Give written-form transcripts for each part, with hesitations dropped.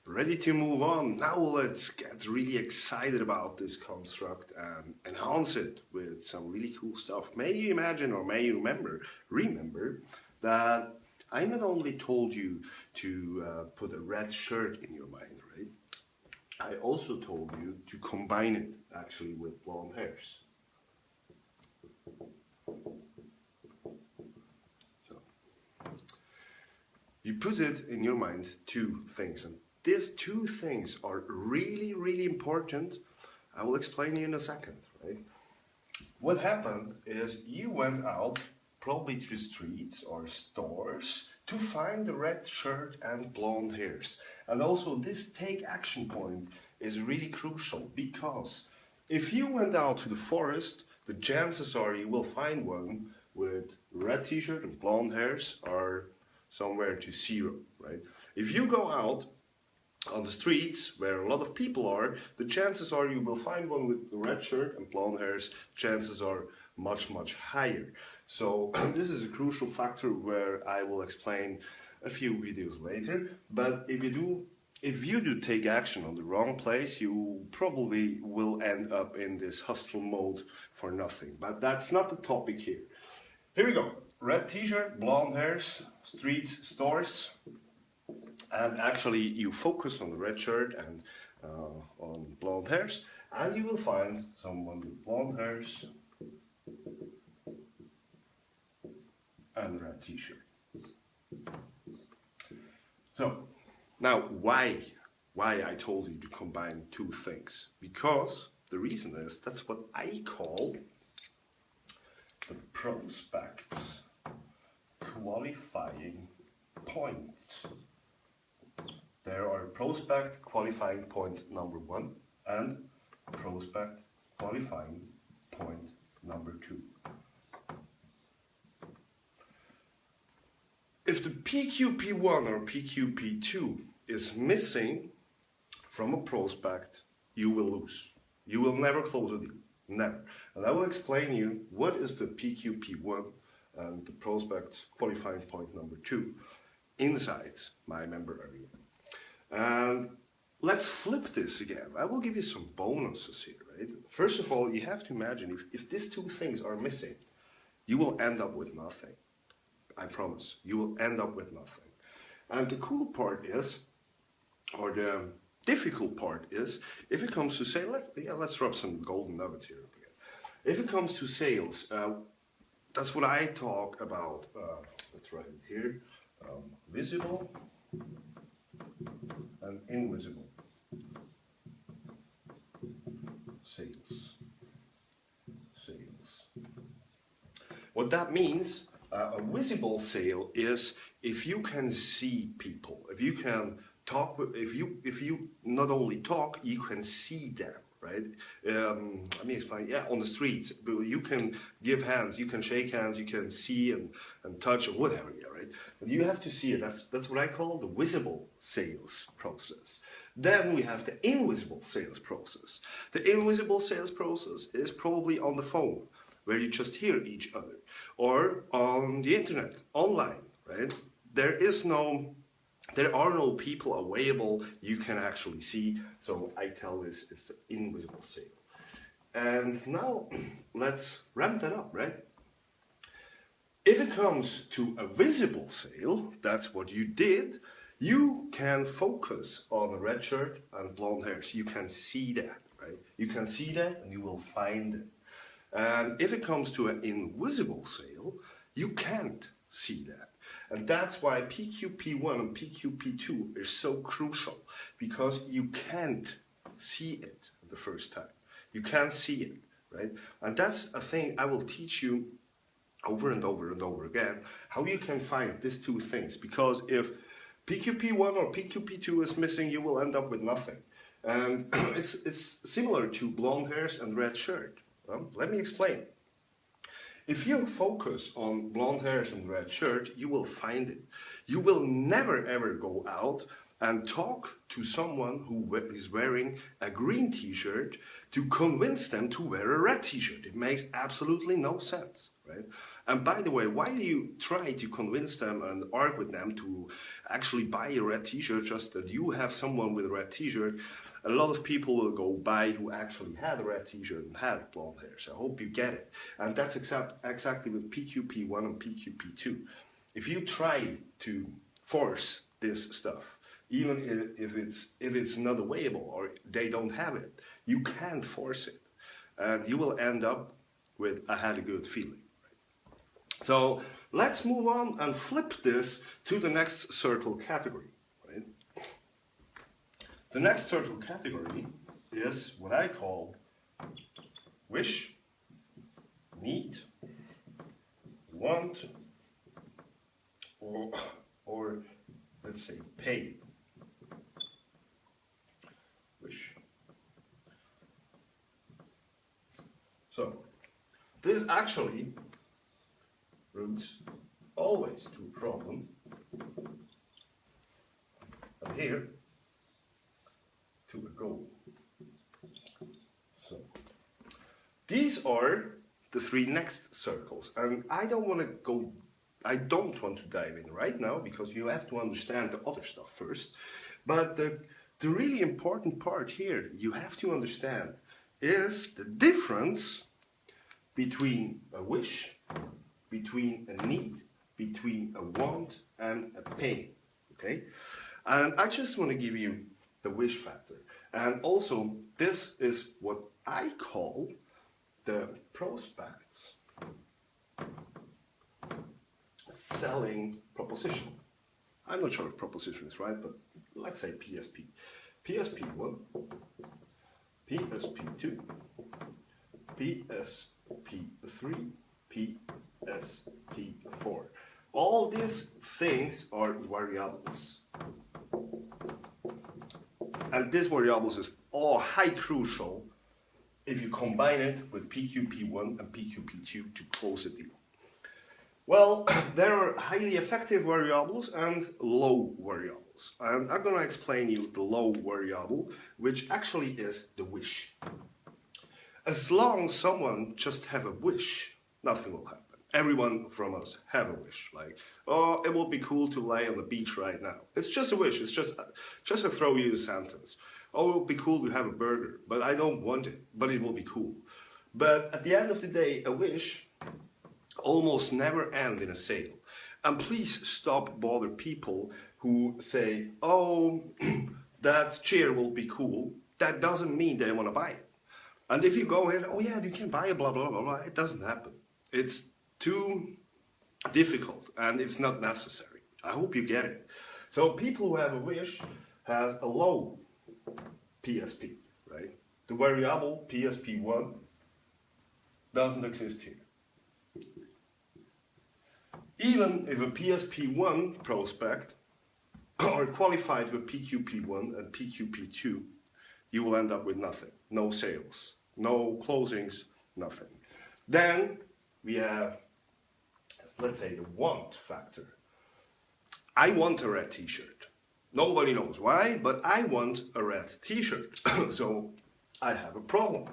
Ready to move on? Now let's get really excited about this construct and enhance it with some really cool stuff. May you imagine or may you remember that I not only told you to put a red shirt in your mind, right? I also told you to combine it actually with blonde hairs. So you put it in your mind two things, and these two things are really, really important. I will explain you in a second, right? What happened is you went out probably through streets or stores to find the red shirt and blonde hairs. And also this take action point is really crucial, because if you went out to the forest, the chances are you will find one with red t-shirt and blonde hairs are somewhere to zero, right? If you go out on the streets where a lot of people are, the chances are you will find one with the red shirt and blonde hairs. Chances are much, much higher. So this is a crucial factor where I will explain a few videos later. But if you do take action on the wrong place, you probably will end up in this hustle mode for nothing. But that's not the topic here. Here we go. Red t-shirt, blonde hairs, streets, stores. And actually you focus on the red shirt and on blonde hairs, and you will find someone with blonde hairs and red t-shirt. So now why I told you to combine two things? Because the reason is that's what I call the prospect's qualifying point. There are prospect qualifying point number 1 and prospect qualifying point number 2. If the PQP1 or PQP2 is missing from a prospect, you will lose. You will never close a deal. Never. And I will explain you what is the PQP1 and the prospect qualifying point number 2 inside my member area. And let's flip this again. I will give you some bonuses here, right? First of all, you have to imagine if these two things are missing, you will end up with nothing. I promise, you will end up with nothing. And the cool part is, or the difficult part is, if it comes to sales, let's rub some golden nuggets here again. If it comes to sales, that's what I talk about. Let's write it here. Visible and invisible sales. What that means, a visible sale is if you can see people, if you can talk, if you not only talk, you can see them, right? Let me explain. Yeah, on the streets, you can give hands, you can shake hands, you can see and touch or whatever, yeah, right? But you have to see it. That's what I call the visible sales process. Then we have the invisible sales process. The invisible sales process is probably on the phone, where you just hear each other, or on the internet, online, right? There are no people available you can actually see, so I tell this is the invisible sale. And now let's ramp that up, right? If it comes to a visible sale, that's what you did, you can focus on a red shirt and blonde hairs. You can see that, right? You can see that and you will find it. And if it comes to an invisible sale, you can't see that. And that's why PQP1 and PQP2 are so crucial, because you can't see it the first time. You can't see it, right? And that's a thing I will teach you over and over and over again, how you can find these two things. Because if PQP1 or PQP2 is missing, you will end up with nothing. And it's similar to blonde hairs and red shirt. Well, let me explain. If you focus on blonde hairs and red shirt, you will find it. You will never ever go out and talk to someone who is wearing a green t-shirt to convince them to wear a red t-shirt. It makes absolutely no sense, right? And by the way, why do you try to convince them and argue with them to actually buy a red t-shirt just that you have someone with a red t-shirt? A lot of people will go buy who actually had a red t-shirt and had blonde hair. So I hope you get it. And that's exactly with PQP1 and PQP2. If you try to force this stuff, even if it's not available or they don't have it, you can't force it. And you will end up with I had a good feeling. So let's move on and flip this to the next circle category. Right? The next circle category is what I call wish, need, want, or let's say pay. Wish. So this actually routes always to a problem, and here to a goal. So these are the three next circles, and I don't want to dive in right now because you have to understand the other stuff first. But the really important part here you have to understand is the difference between a wish, between a need, between a want and a pain. Okay? And I just want to give you the wish factor. And also, this is what I call the prospects selling proposition. I'm not sure if proposition is right, but let's say PSP. PSP1, PSP2, PSP3, PSP4. All these things are variables. And these variables is all high crucial if you combine it with PQP1 and PQP2 to close a deal. Well, there are highly effective variables and low variables. And I'm going to explain you the low variable, which actually is the wish. As long as someone just have a wish, nothing will happen. Everyone from us have a wish, like, oh, it would be cool to lay on the beach right now. It's just a wish, it's just to throw you a sentence. Oh, it would be cool to have a burger, but I don't want it, but it will be cool. But at the end of the day, a wish almost never ends in a sale. And please stop bother people who say, oh, that chair will be cool. That doesn't mean they want to buy it. And if you go in, oh yeah, you can buy it, blah, blah, blah, blah, it doesn't happen. It's too difficult and it's not necessary. I hope you get it. So people who have a wish has a low PSP, right? The variable PSP1 doesn't exist here. Even if a PSP1 prospect are qualified with PQP1 and PQP2, you will end up with nothing. No sales, no closings, nothing. Then we have, let's say, the want factor. I want a red t-shirt. Nobody knows why, but I want a red t-shirt. So I have a problem.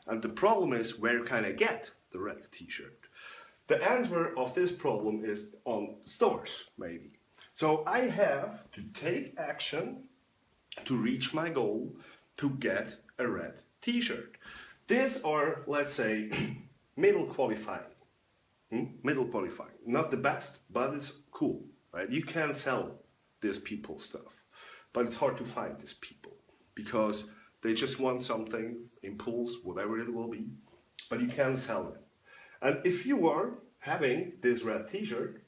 And the problem is, where can I get the red t-shirt? The answer of this problem is on stores, maybe. So I have to take action to reach my goal to get a red t-shirt. These are, let's say, middle qualifying. Middle qualifying. Not the best, but it's cool, right? You can sell these people stuff, but it's hard to find these people because they just want something, impulse, whatever it will be, but you can sell it. And if you are having this red t-shirt,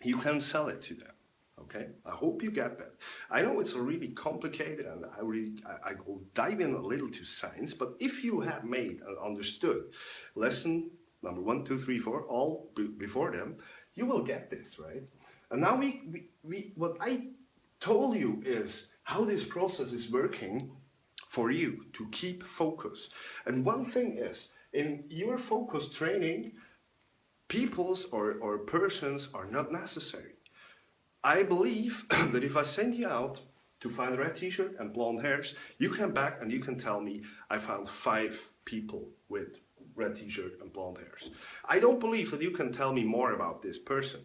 you can sell it to them. Okay, I hope you get that. I know it's really complicated and I will dive in a little to science, but if you have made and understood lesson number 1, 2, 3, 4, all before them, you will get this, right? And now what I told you is how this process is working for you to keep focus. And one thing is, in your focus training, people's or persons are not necessary. I believe that if I send you out to find a red t-shirt and blonde hairs, you come back and you can tell me I found 5 people with red t-shirt and blonde hairs. I don't believe that you can tell me more about this person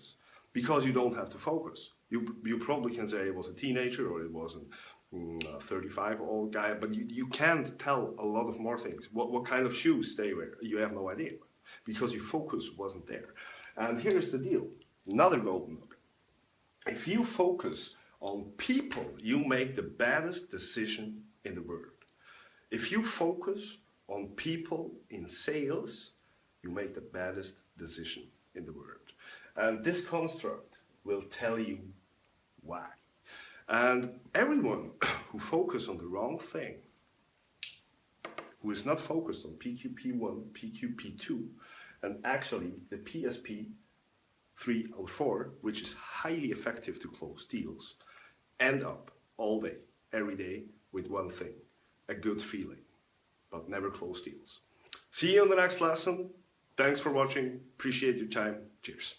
because you don't have to focus. You probably can say it was a teenager or it was a 35 old guy, but you can't tell a lot of more things. What kind of shoes they wear, you have no idea because your focus wasn't there. And here's the deal, another golden nugget. If you focus on people, you make the baddest decision in the world. If you focus on people in sales, you make the baddest decision in the world. And this construct will tell you why. And everyone who focuses on the wrong thing, who is not focused on PQP1, PQP2, and actually the PSP 3 or 4, which is highly effective to close deals, end up all day, every day with one thing, a good feeling, but never close deals. See you in the next lesson. Thanks for watching. Appreciate your time. Cheers.